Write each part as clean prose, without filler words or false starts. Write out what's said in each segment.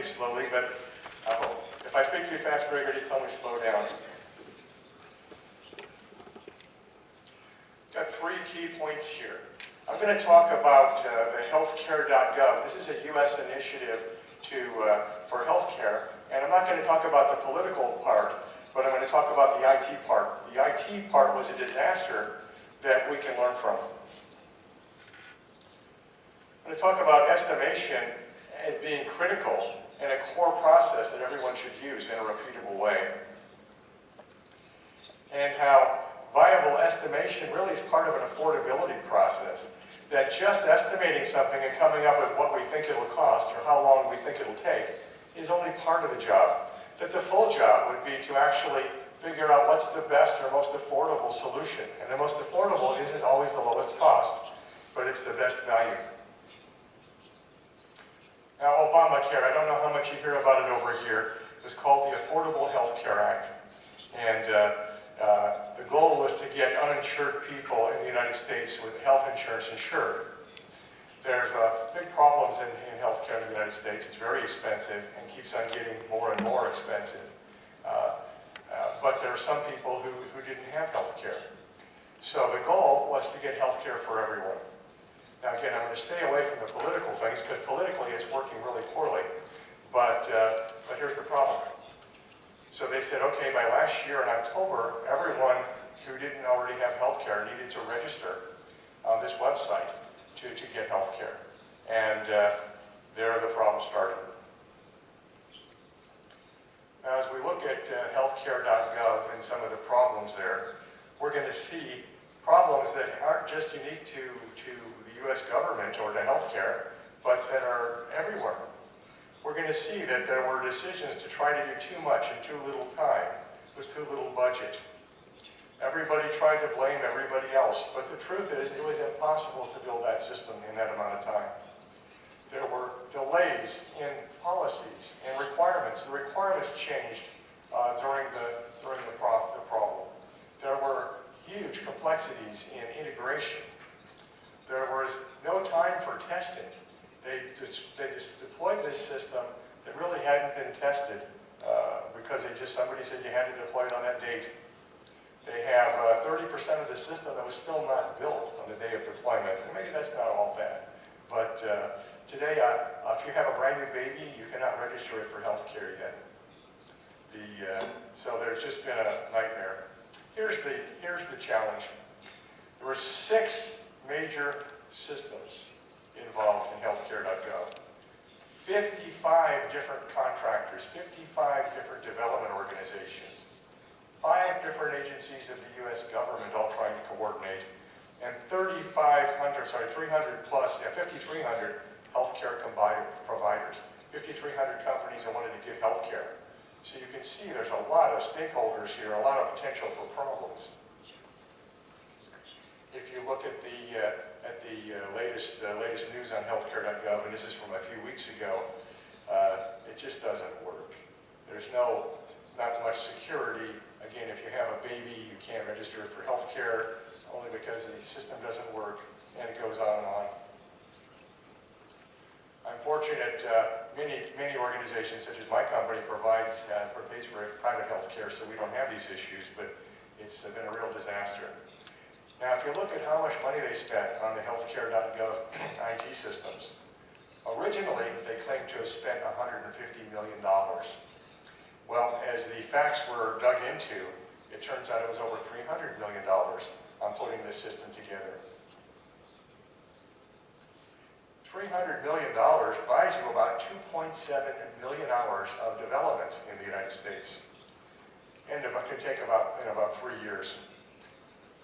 slowly, but if I speak too fast, Gregor, just tell me to slow down. Got 3 key points here. I'm going to talk about the healthcare.gov. This is a U.S. initiative for healthcare, and I'm not going to talk about the political part, but I'm going to talk about the IT part. The IT part was a disaster that we can learn from. I'm going to talk about estimation as being critical and a core process that everyone should use in a repeatable way. And how viable estimation really is part of an affordability process. That just estimating something and coming up with what we think it'll cost or how long we think it'll take is only part of the job. That the full job would be to actually figure out what's the best or most affordable solution. And the most affordable isn't always the lowest cost, but it's the best value. Now, Obamacare, I don't know how much you hear about it over here. It was called the Affordable Health Care Act. And the goal was to get uninsured people in the United States with health insurance insured. There's big problems in healthcare in the United States. It's very expensive and keeps on getting more and more expensive. But there are some people who didn't have health care. So the goal was to get health care for everyone. Now again, I'm going to stay away from the political things because politically it's working really poorly. But here's the problem. So they said, okay, by last year in October, everyone who didn't already have health care needed to register on this website to get health care. And there the problem started. Now, as we look at healthcare.gov and some of the problems there, we're going to see problems that aren't just unique to the U.S. government or to healthcare, but that are everywhere. We're going to see that there were decisions to try to do too much in too little time, with too little budget. Everybody tried to blame everybody else, but the truth is it was impossible to build that system in that amount of time. There were delays in policies and requirements. The requirements changed during the problem. There were huge complexities in integration. There was no time for testing. They just deployed this system that really hadn't been tested because somebody said you had to deploy it on that date. They have 30% of the system that was still not built on the day of deployment. And maybe that's not all bad. But today, if you have a brand new baby, you cannot register it for health care yet. So there's just been a nightmare. Here's the challenge. There were 6 major systems involved in healthcare.gov. 55 different contractors, 55 different development organizations, 5 different agencies of the U.S. government all trying to coordinate, and 3,300 healthcare providers, 5,300 companies that wanted to give healthcare. So you can see there's a lot of stakeholders here, a lot of potential for problems. If you look at the latest news on healthcare.gov, and this is from a few weeks ago, it just doesn't work. There's not much security. Again, if you have a baby, you can't register for healthcare only because the system doesn't work, and it goes on and on. I'm fortunate many organizations, such as my company, pays for private health care, so we don't have these issues, but it's been a real disaster. Now, if you look at how much money they spent on the healthcare.gov IT systems, originally they claimed to have spent $150 million. Well, as the facts were dug into, it turns out it was over $300 million on putting this system together. $300 million buys you about 2.7 million hours of development in the United States. And it could take about 3 years.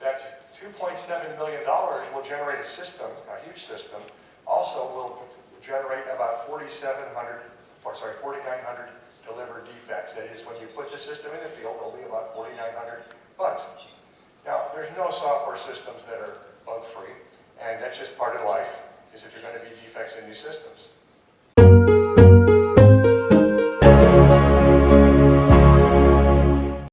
That $2.7 million will generate a system, a huge system, also will generate about 4,900 delivered defects. That is, when you put the system in the field, there'll be about 4,900 bugs. Now, there's no software systems that are bug-free, and that's just part of life, is if you're going to be defects in new systems.